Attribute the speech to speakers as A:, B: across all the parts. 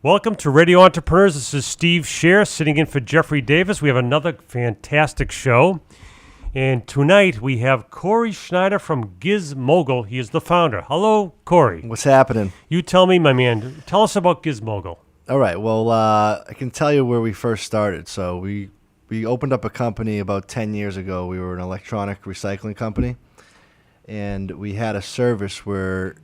A: Welcome to Radio Entrepreneurs. This is Steve Scher sitting in for Jeffrey Davis. We have another fantastic show. And tonight we have Cory Schneider from Gizmogul. He is the founder. Hello, Cory.
B: What's happening?
A: You tell me, my man. Tell us about Gizmogul.
B: All right. Well, I can tell you where we first started. So we opened up a company about 10 years ago. We were an electronic recycling company. And we had a service where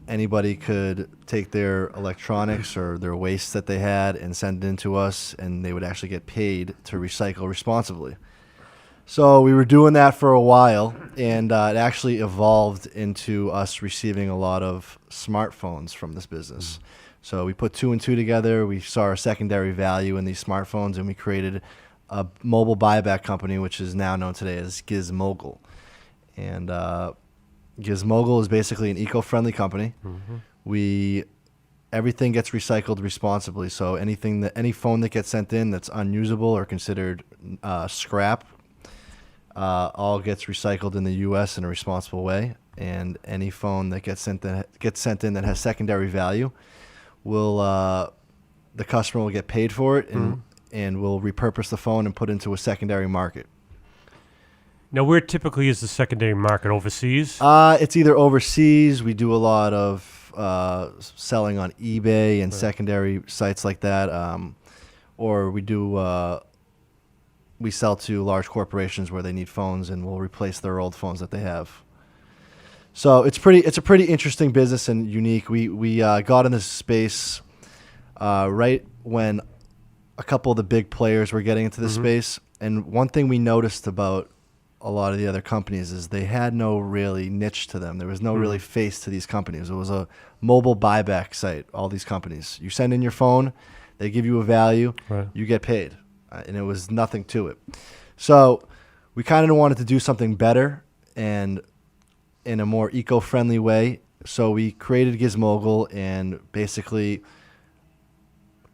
B: anybody could take their electronics or their waste that they had and send it in to us, and they would actually get paid to recycle responsibly. So we were doing that for a while, and it actually evolved into us receiving a lot of smartphones from this business. So we put two and two together. We saw a secondary value in these smartphones, and we created a mobile buyback company, which is now known today as Gizmogul. And Gizmogul is basically an eco-friendly company. Everything gets recycled responsibly. So any phone that gets sent in that's unusable or considered scrap, all gets recycled in the U.S. in a responsible way. And any phone that gets sent in that has secondary value, the customer will get paid for it, and we'll repurpose the phone and put it into a secondary market.
A: Now, where typically is the secondary market? Overseas?
B: It's either overseas. We do a lot of selling on eBay and secondary sites like that, or we sell to large corporations where they need phones, and we'll replace their old phones that they have. So it's a pretty interesting business and unique. We got in this space right when a couple of the big players were getting into this space, and one thing we noticed about a lot of the other companies is they had no really niche to them. There was no really face to these companies. It was a mobile buyback site, all these companies. You send in your phone, they give you a value, you get paid. And it was nothing to it. So we kind of wanted to do something better and in a more eco-friendly way. So we created Gizmogul, and basically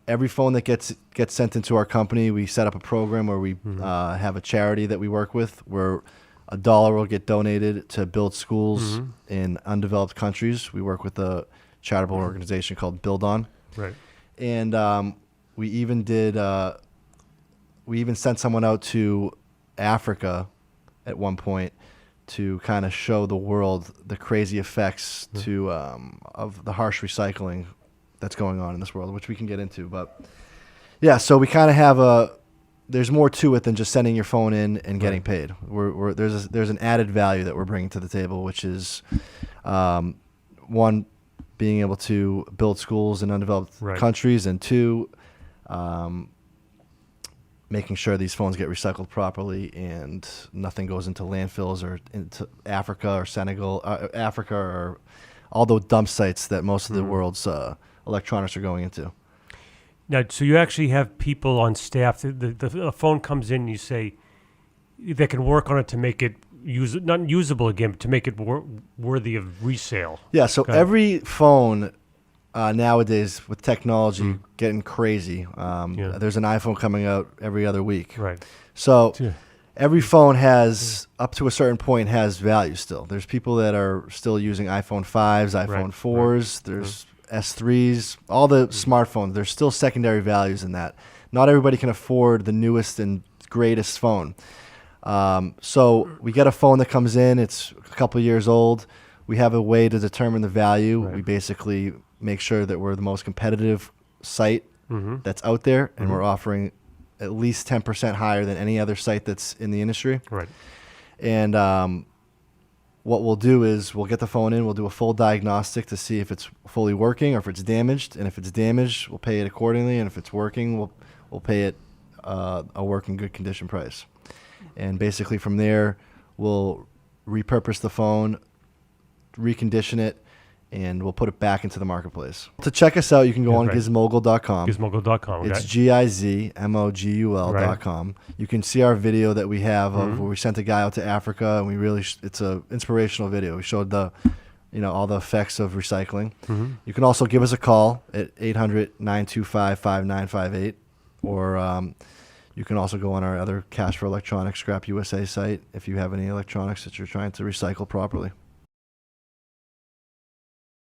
B: every phone that gets sent into our company, we set up a program where we have a charity that we work with, where $1 will get donated to build schools in undeveloped countries. We work with a charitable organization called Build On.
A: Right.
B: And we even sent someone out to Africa at one point to kind of show the world the crazy effects of the harsh recycling that's going on in this world, which we can get into. But yeah, so we kind of have there's more to it than just sending your phone in and getting paid. There's an added value that we're bringing to the table, which is one, being able to build schools in undeveloped countries, and two, making sure these phones get recycled properly and nothing goes into landfills or into Africa or Senegal, Africa or all the dump sites that most of the world's electronics are going into.
A: Now, so you actually have people on staff. The phone comes in, and you say they can work on it to make it not usable again, but to make it worthy of resale.
B: Yeah, so every phone nowadays with technology getting crazy, there's an iPhone coming out every other week. Right. So every phone has, up to a certain point, has value still. There's people that are still using iPhone 5s, iPhone 4s, there's S3s, all the smartphones. There's still secondary values in that. Not everybody can afford the newest and greatest phone. So we get a phone that comes in, it's a couple of years old. We have a way to determine the value. We basically make sure that we're the most competitive site that's out there, and we're offering at least 10% higher than any other site that's in the industry. Right. And what we'll do is we'll get the phone in, we'll do a full diagnostic to see if it's fully working or if it's damaged. And if it's damaged, we'll pay it accordingly. And if it's working, we'll pay it a working good condition price. And basically from there, we'll repurpose the phone, recondition it, and we'll put it back into the marketplace. To check us out, you can go on Gizmogul.com.
A: Gizmogul.com.
B: It's Gizmogul.com. You can see our video that we have of where we sent a guy out to Africa, and we really it's an inspirational video. We showed all the effects of recycling. You can also give us a call at 800-925-5958, or you can also go on our other Cash for Electronics Scrap USA site if you have any electronics that you're trying to recycle properly.